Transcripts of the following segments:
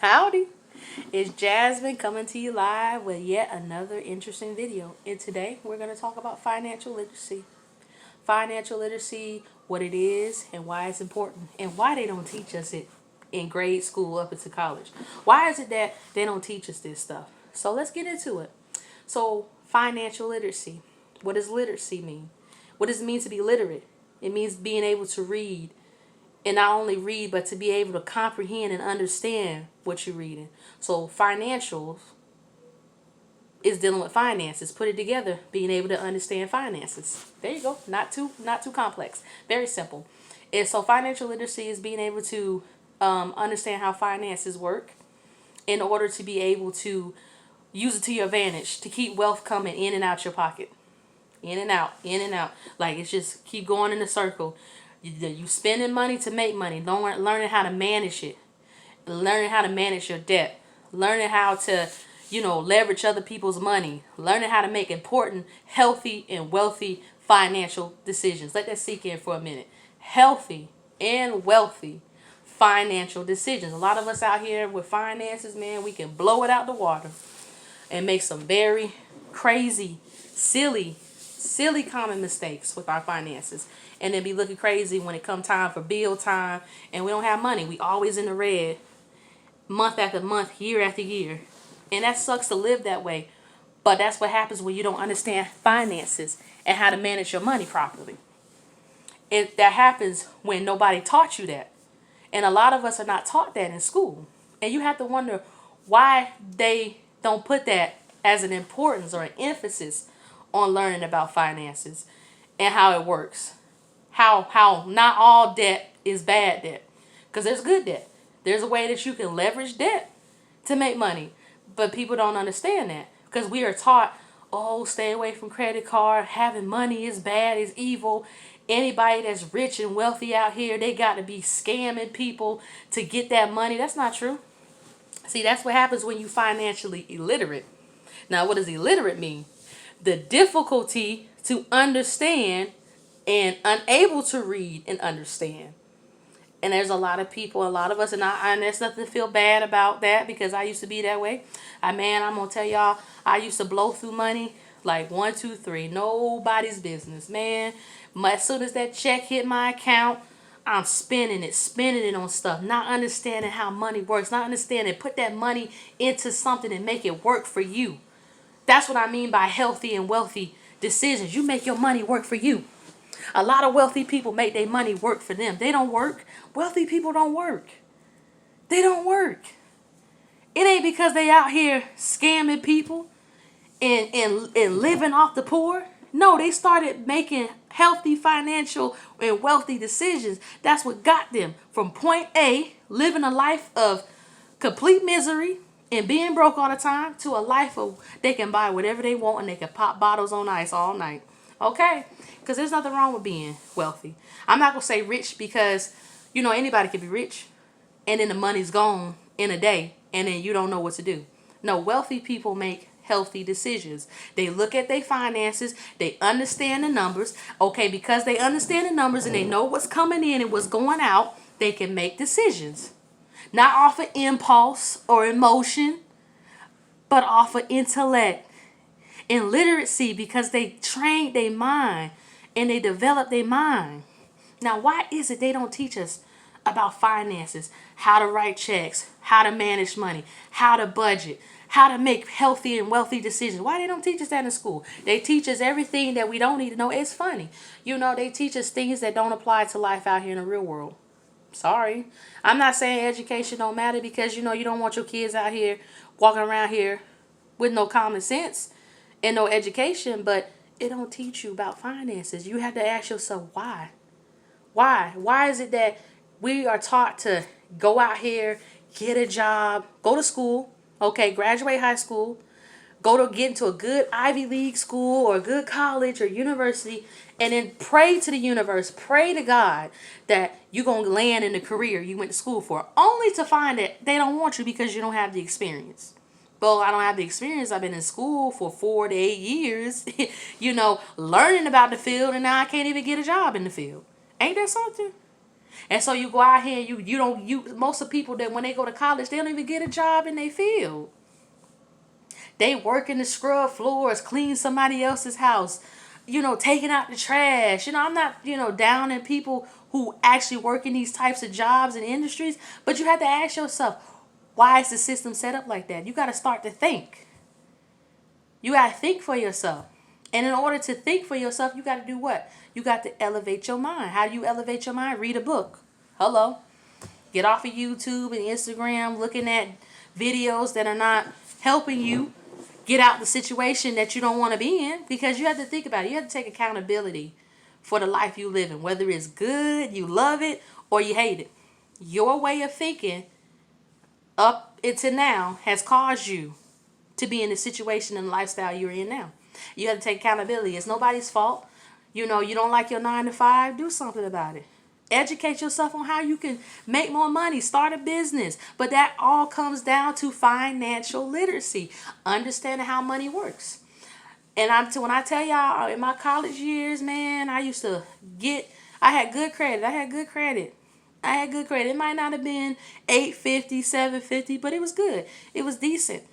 Howdy, it's Jasmine coming to you live with yet another interesting video. And today we're going to talk about financial literacy. Financial literacy, what it is and why it's important and why they don't teach us it in grade school up into college. Why is it that they don't teach us this stuff? So let's get into it. So financial literacy, what does literacy mean? What does it mean to be literate? It means being able to read, and not only read, but to be able to comprehend and understand what you're reading. So financials is dealing with finances. Put it together, being able to understand finances. There you go. Not too complex. Very simple. And so financial literacy is being able to understand how finances work in order to be able to use it to your advantage, to keep wealth coming in and out your pocket. In and out, in and out. Like it's just keep going in a circle. You spending money to make money. Learning how to manage it. Learning how to manage your debt. Learning how to, leverage other people's money. Learning how to make important, healthy, and wealthy financial decisions. Let that sink in for a minute. Healthy and wealthy financial decisions. A lot of us out here with finances, man, we can blow it out the water and make some very crazy, silly common mistakes with our finances, and then be looking crazy when it come time for bill time and we don't have money. We always in the red month after month, year after year, and that sucks to live that way. But that's what happens when you don't understand finances and how to manage your money properly. That happens when nobody taught you that, and a lot of us are not taught that in school, and you have to wonder why they don't put that as an importance or an emphasis on learning about finances and how it works. How not all debt is bad debt. Because there's good debt. There's a way that you can leverage debt to make money. But people don't understand that. Because we are taught, oh, stay away from credit card. Having money is bad, is evil. Anybody that's rich and wealthy out here, they got to be scamming people to get that money. That's not true. See, that's what happens when you financially illiterate. Now, what does illiterate mean? The difficulty to understand and unable to read and understand. And there's a lot of people, a lot of us, and there's nothing to feel bad about that because I used to be that way. I'm going to tell y'all, I used to blow through money like 1, 2, 3. Nobody's business, man. As soon as that check hit my account, I'm spending it on stuff, not understanding how money works, not understanding, put that money into something and make it work for you. That's what I mean by healthy and wealthy decisions. You make your money work for you. A lot of wealthy people make their money work for them. They don't work. Wealthy people don't work. They don't work. It ain't because they out here scamming people and living off the poor. No, they started making healthy financial and wealthy decisions. That's what got them from point A, living a life of complete misery and being broke all the time, to a life of they can buy whatever they want and they can pop bottles on ice all night. Okay? Because there's nothing wrong with being wealthy. I'm not going to say rich because, anybody can be rich and then the money's gone in a day and then you don't know what to do. No, wealthy people make healthy decisions. They look at their finances. They understand the numbers. Okay, because they understand the numbers and they know what's coming in and what's going out, they can make decisions. Not off of impulse or emotion, but off of intellect and literacy, because they train their mind and they develop their mind. Now, why is it they don't teach us about finances, how to write checks, how to manage money, how to budget, how to make healthy and wealthy decisions? Why they don't teach us that in school? They teach us everything that we don't need to know. It's funny. They teach us things that don't apply to life out here in the real world. Sorry. I'm not saying education don't matter because, you don't want your kids out here walking around here with no common sense and no education, but it don't teach you about finances. You have to ask yourself why. Why? Why is it that we are taught to go out here, get a job, go to school, okay, graduate high school, go to get into a good Ivy League school or a good college or university, and then pray to the universe, pray to God that you're going to land in the career you went to school for, only to find that they don't want you because you don't have the experience. Well, I don't have the experience. I've been in school for 4 to 8 years, learning about the field, and now I can't even get a job in the field. Ain't that something? And so you go out here and you don't you most of the people that when they go to college, they don't even get a job in their field. They work in the scrub floors, clean somebody else's house, taking out the trash. I'm not, down in people who actually work in these types of jobs and industries, but you have to ask yourself, why is the system set up like that? You got to start to think. You got to think for yourself. And in order to think for yourself, you got to do what? You got to elevate your mind. How do you elevate your mind? Read a book. Hello. Get off of YouTube and Instagram looking at videos that are not helping you get out the situation that you don't want to be in, because you have to think about it. You have to take accountability for the life you live in, whether it's good, you love it, or you hate it. Your way of thinking up into now has caused you to be in the situation and lifestyle you're in now. You have to take accountability. It's nobody's fault. You don't like your 9 to 5, do something about it. Educate yourself on how you can make more money, start a business. But that all comes down to financial literacy, understanding how money works. And when I tell y'all, in my college years, man, I had good credit. It might not have been 850, 750, but it was good. It was decent.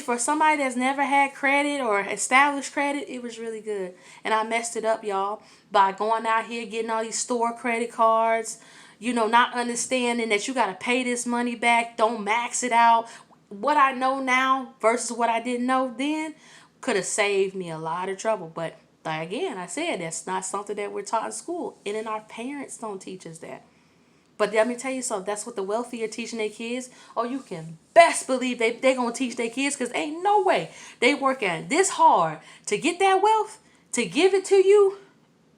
For somebody that's never had credit or established credit. It was really good. And I messed it up, y'all, by going out here getting all these store credit cards, not understanding that you got to pay this money back. Don't max it out. What I know now versus what I didn't know then could have saved me a lot of trouble. But again, I said that's not something that we're taught in school. And then our parents don't teach us that. But let me tell you something. That's what the wealthy are teaching their kids. Oh, you can best believe they going to teach their kids, because ain't no way they working this hard to get that wealth, to give it to you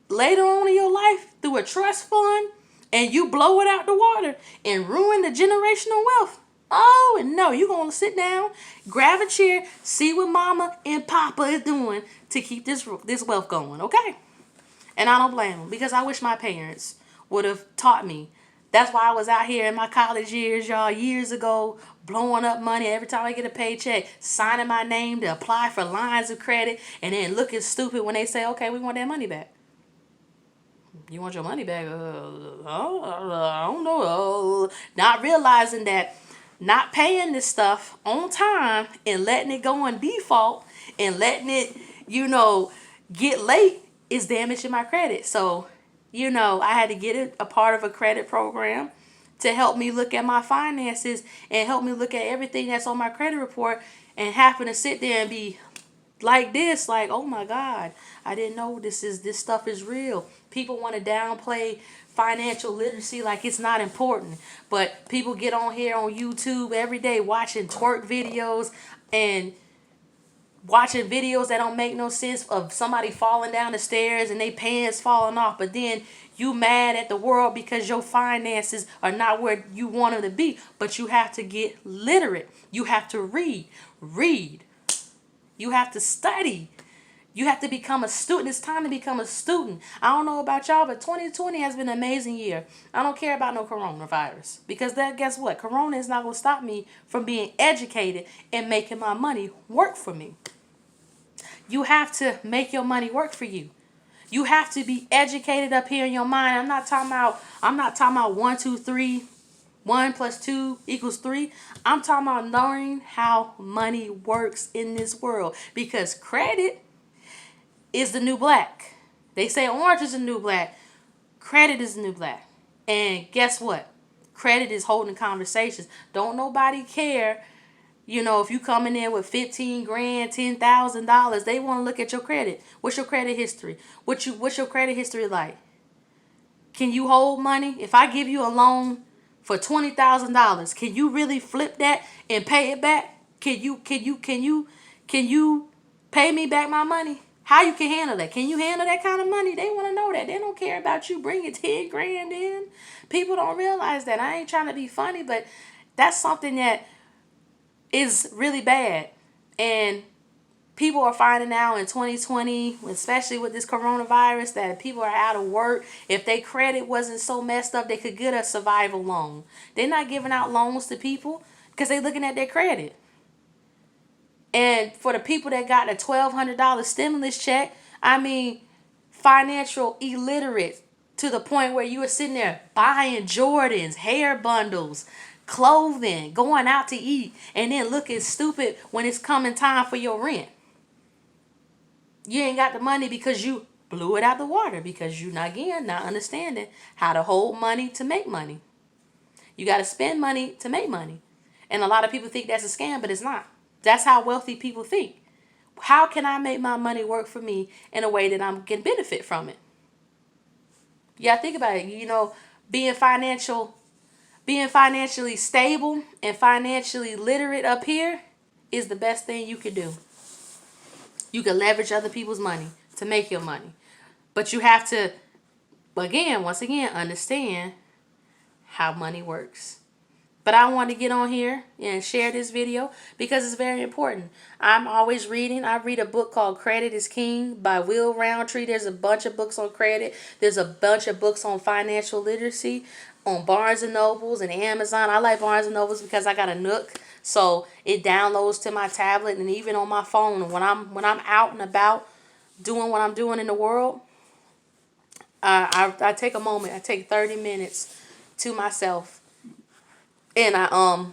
later on in your life through a trust fund, and you blow it out the water and ruin the generational wealth. Oh, and no, you're going to sit down, grab a chair, see what mama and papa is doing to keep this wealth going, okay? And I don't blame them, because I wish my parents would have taught me. That's why I was out here in my college years, y'all, years ago, blowing up money every time I get a paycheck, signing my name to apply for lines of credit, and then looking stupid when they say, okay, we want that money back. You want your money back? I don't know. Not realizing that not paying this stuff on time and letting it go on default and letting it, get late is damaging my credit. So, I had to get a part of a credit program to help me look at my finances and help me look at everything that's on my credit report, and happen to sit there and be like this, like, oh my God, I didn't know this stuff is real. People want to downplay financial literacy like it's not important. But people get on here on YouTube every day watching twerk videos and watching videos that don't make no sense, of somebody falling down the stairs and they pants falling off, but then you mad at the world because your finances are not where you want them to be. But you have to get literate. You have to read. You have to study. You have to become a student. It's time to become a student. I don't know about y'all, but 2020 has been an amazing year. I don't care about no coronavirus, because guess what? Corona is not going to stop me from being educated and making my money work for me. You have to make your money work for you. You have to be educated up here in your mind. I'm not talking about 1, 2, 3, 1 + 2 = 3. I'm talking about knowing how money works in this world, because credit is the new black. They say orange is the new black. Credit is the new black. And guess what? Credit is holding conversations. Don't nobody care. If you coming in with 15 grand, $10,000, they want to look at your credit. What's your credit history? What's your credit history like? Can you hold money? If I give you a loan for $20,000, can you really flip that and pay it back? Can you pay me back my money? How you can handle that? Can you handle that kind of money? They want to know that. They don't care about you bringing 10 grand in. People don't realize that. I ain't trying to be funny, but that's something that is really bad. And people are finding out in 2020, especially with this coronavirus, that people are out of work. If their credit wasn't so messed up, they could get a survival loan. They're not giving out loans to people because they're looking at their credit. And for the people that got a $1,200 stimulus check, financial illiterate to the point where you were sitting there buying Jordans, hair bundles, clothing, going out to eat, and then looking stupid when it's coming time for your rent. You ain't got the money because you blew it out the water, because you not understanding how to hold money to make money. You got to spend money to make money. And a lot of people think that's a scam, but it's not. That's how wealthy people think. How can I make my money work for me in a way that I can benefit from it? Yeah, think about it. You know, being financially stable and financially literate up here is the best thing you can do. You can leverage other people's money to make your money. But you have to, once again, understand how money works. But I want to get on here and share this video because it's very important. I'm always reading. I read a book called Credit is King by Will Roundtree. There's a bunch of books on credit. There's a bunch of books on financial literacy on Barnes and Nobles and Amazon. I like Barnes and Nobles because I got a Nook, so it downloads to my tablet and even on my phone. When I'm out and about doing what I'm doing in the world, I take a moment. I take 30 minutes to myself. And I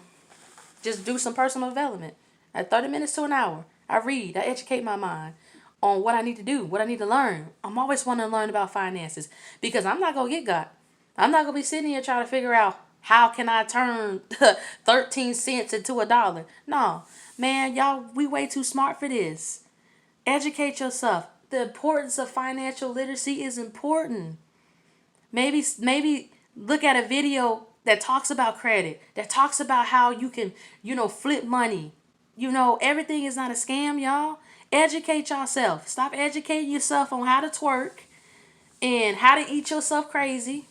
just do some personal development. At 30 minutes to an hour, I read, I educate my mind on what I need to do, what I need to learn. I'm always wanting to learn about finances because I'm not going to get got. I'm not going to be sitting here trying to figure out how can I turn 13 cents into $1. No, man, y'all, we way too smart for this. Educate yourself. The importance of financial literacy is important. Maybe look at a video that talks about credit, that talks about how you can, flip money. Everything is not a scam, y'all. Educate yourself. Stop educating yourself on how to twerk and how to eat yourself crazy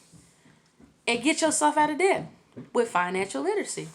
and get yourself out of debt with financial literacy.